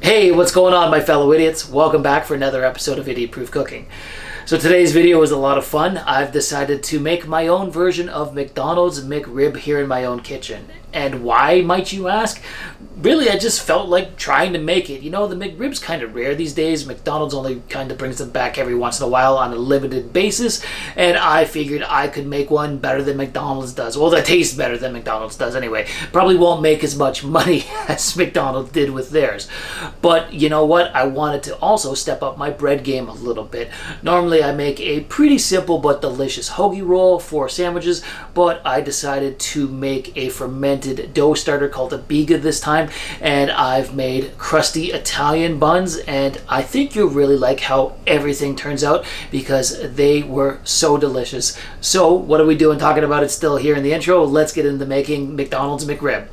Hey, what's going on, my fellow idiots? Welcome back for another episode of Idiot Proof Cooking. So today's video is a lot of fun. I've decided to make my own version of McDonald's McRib here in my own kitchen. And why, might you ask? Really, I just felt like trying to make it. You know, the McRib's kind of rare these days. McDonald's only kind of brings them back every once in a while on a limited basis. And I figured I could make one better than McDonald's does. Well, that tastes better than McDonald's does anyway. Probably won't make as much money as McDonald's did with theirs. But you know what? I wanted to also step up my bread game a little bit. Normally, I make a pretty simple but delicious hoagie roll for sandwiches. But I decided to make a fermented dough starter called a Biga this time, and I've made crusty Italian buns, and I think you'll really like how everything turns out because they were so delicious. So what are we doing talking about it still here in the intro? Let's get into making McDonald's McRib.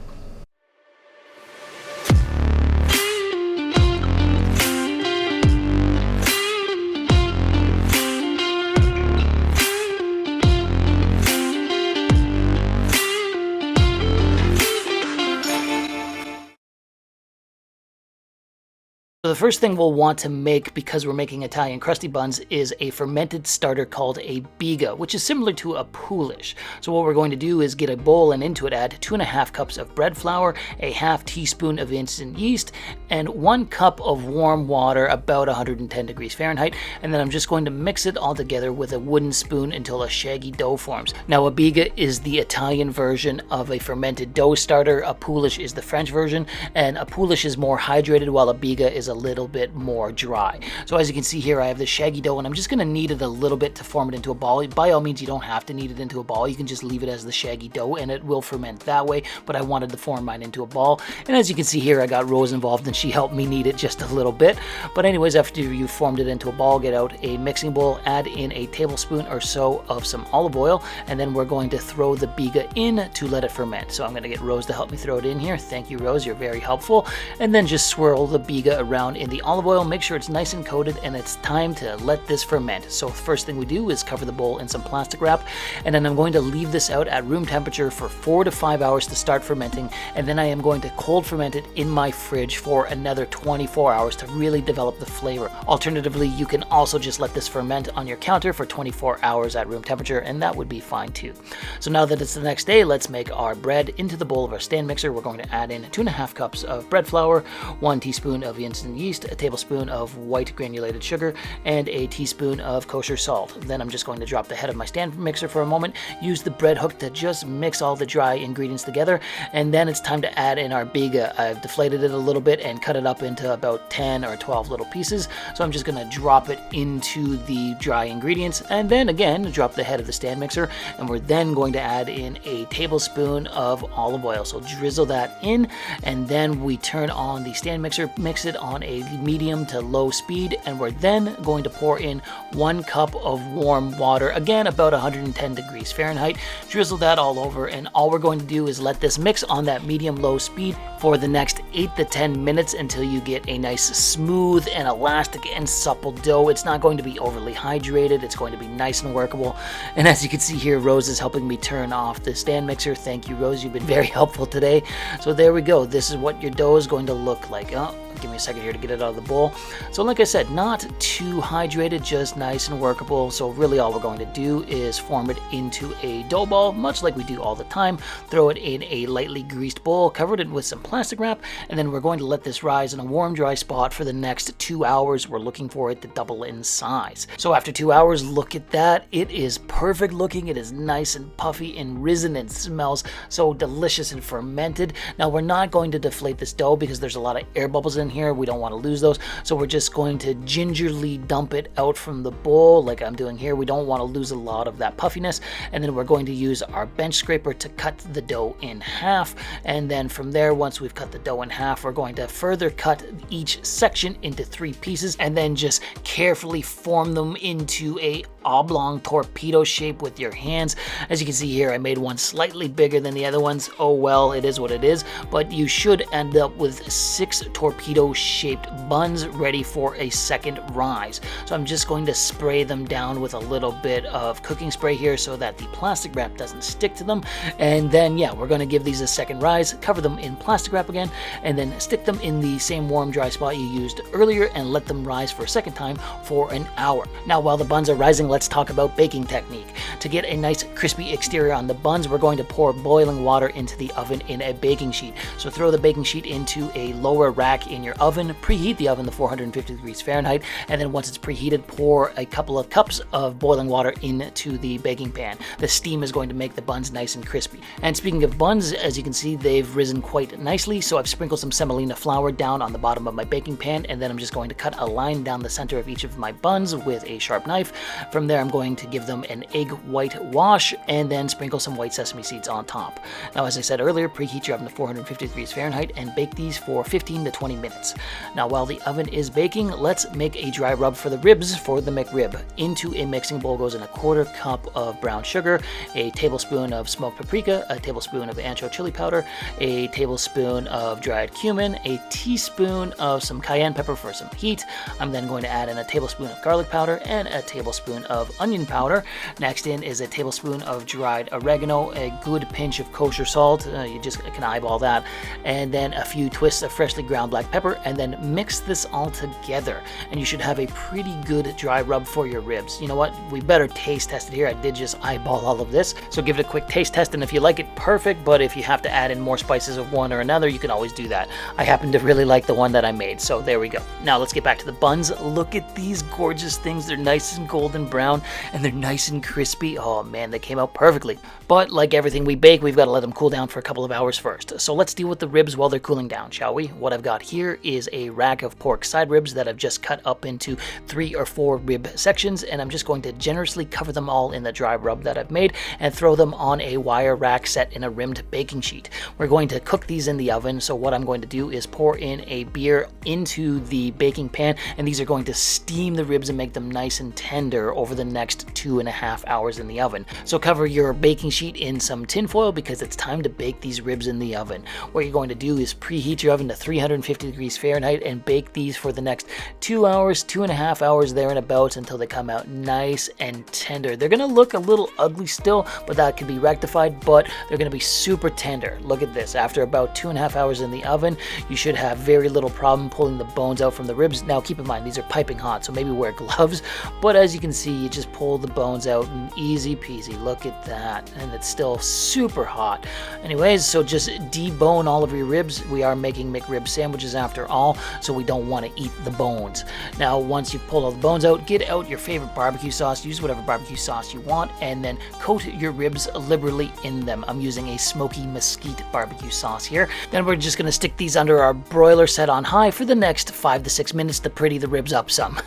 So the first thing we'll want to make, because we're making Italian crusty buns, is a fermented starter called a Biga, which is similar to a poolish. So what we're going to do is get a bowl, and into it add 2.5 cups of bread flour, a half teaspoon of instant yeast, and 1 cup of warm water, about 110 degrees Fahrenheit. And then I'm just going to mix it all together with a wooden spoon until a shaggy dough forms. Now, a Biga is the Italian version of a fermented dough starter. A poolish is the French version, and a poolish is more hydrated, while a Biga is a little bit more dry. So as you can see here, I have this shaggy dough, and I'm just going to knead it a little bit to form it into a ball. By all means, you don't have to knead it into a ball. You can just leave it as the shaggy dough, and it will ferment that way, but I wanted to form mine into a ball. And as you can see here, I got Rose involved, and she helped me knead it just a little bit. But anyways, after you formed it into a ball, get out a mixing bowl, add in a tablespoon or so of some olive oil, and then we're going to throw the Biga in to let it ferment. So I'm going to get Rose to help me throw it in here. Thank you, Rose. You're very helpful. And then just swirl the Biga around in the olive oil, make sure it's nice and coated, and it's time to let this ferment. So first thing we do is cover the bowl in some plastic wrap, and then I'm going to leave this out at room temperature for 4 to 5 hours to start fermenting, and then I am going to cold ferment it in my fridge for another 24 hours to really develop the flavor. Alternatively, you can also just let this ferment on your counter for 24 hours at room temperature, and that would be fine too. So now that it's the next day, let's make our bread. Into the bowl of our stand mixer, we're going to add in 2.5 cups of bread flour, 1 teaspoon of instant yeast, a tablespoon of white granulated sugar, and a teaspoon of kosher salt. Then I'm just going to drop the head of my stand mixer for a moment, use the bread hook to just mix all the dry ingredients together, and then it's time to add in our Biga. I've deflated it a little bit and cut it up into about 10 or 12 little pieces, so I'm just going to drop it into the dry ingredients, and then again drop the head of the stand mixer, and we're then going to add in a tablespoon of olive oil. So drizzle that in, and then we turn on the stand mixer, mix it on a medium to low speed, and we're then going to pour in 1 cup of warm water, again about 110 degrees Fahrenheit. Drizzle that all over, and all we're going to do is let this mix on that medium-low speed for the next 8 to 10 minutes until you get a nice smooth and elastic and supple dough. It's not going to be overly hydrated. It's going to be nice and workable. And as you can see here, Rose is helping me turn off the stand mixer. Thank you, Rose. You've been very helpful today. So there we go. This is what your dough is going to look like. Give me a second here to get it out of the bowl. So like I said, not too hydrated, just nice and workable. So really all we're going to do is form it into a dough ball, much like we do all the time. Throw it in a lightly greased bowl, cover it with some plastic wrap, and then we're going to let this rise in a warm, dry spot for the next 2 hours. We're looking for it to double in size. So after 2 hours, look at that. It is perfect looking. It is nice and puffy and risen and smells so delicious and fermented. Now we're not going to deflate this dough because there's a lot of air bubbles in here. We don't want to lose those, so we're just going to gingerly dump it out from the bowl like I'm doing here. We don't want to lose a lot of that puffiness, and then we're going to use our bench scraper to cut the dough in half, and then from there, once we've cut the dough in half, we're going to further cut each section into 3 pieces, and then just carefully form them into a oblong torpedo shape with your hands. As you can see here, I made one slightly bigger than the other ones. Oh well, it is what it is, but you should end up with 6 torpedo shaped buns ready for a second rise. So I'm just going to spray them down with a little bit of cooking spray here so that the plastic wrap doesn't stick to them. And then yeah, we're going to give these a second rise, cover them in plastic wrap again, and then stick them in the same warm dry spot you used earlier and let them rise for a second time for an hour. Now while the buns are rising, let's talk about baking technique. To get a nice crispy exterior on the buns, we're going to pour boiling water into the oven in a baking sheet. So throw the baking sheet into a lower rack in your oven, preheat the oven to 450 degrees Fahrenheit, and then once it's preheated, pour a couple of cups of boiling water into the baking pan. The steam is going to make the buns nice and crispy. And speaking of buns, as you can see, they've risen quite nicely, so I've sprinkled some semolina flour down on the bottom of my baking pan, and then I'm just going to cut a line down the center of each of my buns with a sharp knife. From there, I'm going to give them an egg white wash and then sprinkle some white sesame seeds on top. Now, as I said earlier, preheat your oven to 450 degrees Fahrenheit and bake these for 15 to 20 minutes. Now, while the oven is baking, let's make a dry rub for the ribs for the McRib. Into a mixing bowl goes in a 1/4 cup of brown sugar, a tablespoon of smoked paprika, a tablespoon of ancho chili powder, a tablespoon of dried cumin, a teaspoon of some cayenne pepper for some heat. I'm then going to add in a tablespoon of garlic powder and a tablespoon of onion powder. Next in is a tablespoon of dried oregano, a good pinch of kosher salt, you just can eyeball that, and then a few twists of freshly ground black pepper, and then mix this all together. And you should have a pretty good dry rub for your ribs. You know what? We better taste test it here. I did just eyeball all of this, so give it a quick taste test, and if you like it, perfect, but if you have to add in more spices of one or another, you can always do that. I happen to really like the one that I made, so there we go. Now let's get back to the buns. Look at these gorgeous things. They're nice and golden brown, and they're nice and crispy. Oh man, they came out perfectly. But like everything we bake, we've got to let them cool down for a couple of hours first. So let's deal with the ribs while they're cooling down, shall we? What I've got here is a rack of pork side ribs that I've just cut up into 3 or 4 rib sections, and I'm just going to generously cover them all in the dry rub that I've made and throw them on a wire rack set in a rimmed baking sheet. We're going to cook these in the oven, so what I'm going to do is pour in a beer into the baking pan, and these are going to steam the ribs and make them nice and tender over the next 2.5 hours in the oven. So cover your baking sheet in some tin foil because it's time to bake these ribs in the oven. What you're going to do is preheat your oven to 350 degrees Fahrenheit and bake these for the next 2 hours, 2.5 hours there and about until they come out nice and tender. They're going to look a little ugly still, but that can be rectified, but they're going to be super tender. Look at this. After about 2.5 hours in the oven, you should have very little problem pulling the bones out from the ribs. Now keep in mind, these are piping hot, so maybe wear gloves, but as you can see, you just pull the bones out and easy peasy. Look at that, and it's still super hot. Anyways, so just debone all of your ribs. We are making McRib sandwiches after all, so we don't want to eat the bones. Now, once you've pulled all the bones out, get out your favorite barbecue sauce. Use whatever barbecue sauce you want, and then coat your ribs liberally in them. I'm using a smoky mesquite barbecue sauce here. Then we're just going to stick these under our broiler set on high for the next 5 to 6 minutes to pretty the ribs up some.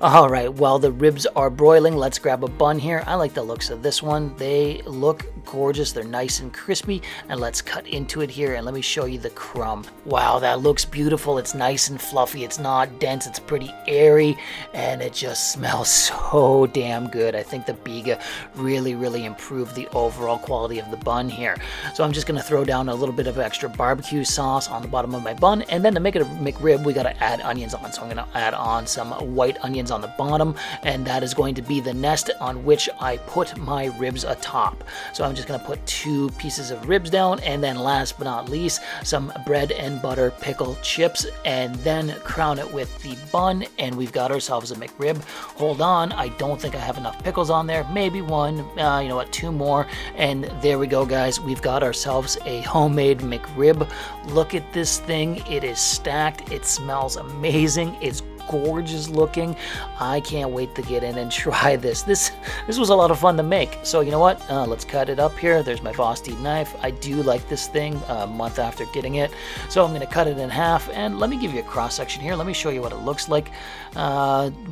All right, while the ribs are broiling, let's grab a bun here. I like the looks of this one. They look gorgeous. They're nice and crispy, and let's cut into it here, and let me show you the crumb. Wow, that looks beautiful. It's nice and fluffy. It's not dense. It's pretty airy, and it just smells so damn good. I think the Biga really improved the overall quality of the bun here. So I'm just going to throw down a little bit of extra barbecue sauce on the bottom of my bun, and then to make it a McRib, we got to add onions on. So I'm going to add on some white onions on the bottom, and that is going to be the nest on which I put my ribs atop. So I'm just going to put 2 pieces of ribs down, and then last but not least, some bread and butter pickle chips, and then crown it with the bun, and we've got ourselves a McRib. Hold on, I don't think I have enough pickles on there. Maybe 1, you know what, 2 more, and there we go, guys. We've got ourselves a homemade McRib. Look at this thing. It is stacked. It smells amazing. It's gorgeous looking. I can't wait to get in and try this. This was a lot of fun to make. So you know what? Let's cut it up here. There's my Vosteed knife. I do like this thing a month after getting it. So I'm going to cut it in half, and let me give you a cross section here. Let me show you what it looks like.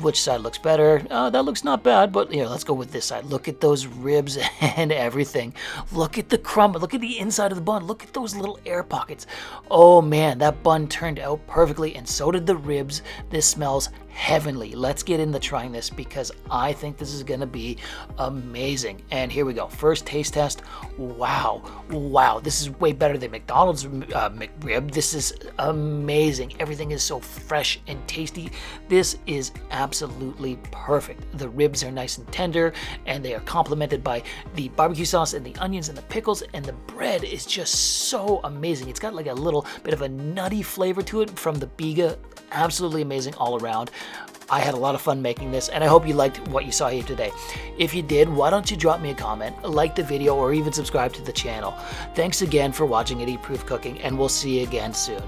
Which side looks better? That looks not bad, but here, let's go with this side. Look at those ribs and everything. Look at the crumb. Look at the inside of the bun. Look at those little air pockets. Oh man, that bun turned out perfectly, and so did the ribs. This smells smells heavenly. Let's get into trying this because I think this is gonna be amazing. And here we go. First taste test. Wow, this is way better than McDonald's McRib. This is amazing. Everything is so fresh and tasty. This is absolutely perfect. The ribs are nice and tender, and they are complemented by the barbecue sauce and the onions and the pickles, and the bread is just so amazing. It's got like a little bit of a nutty flavor to it from the Biga. Absolutely amazing all around. I had a lot of fun making this, and I hope you liked what you saw here today. If you did, why don't you drop me a comment, like the video, or even subscribe to the channel. Thanks again for watching Idiot Proof Cooking, and we'll see you again soon.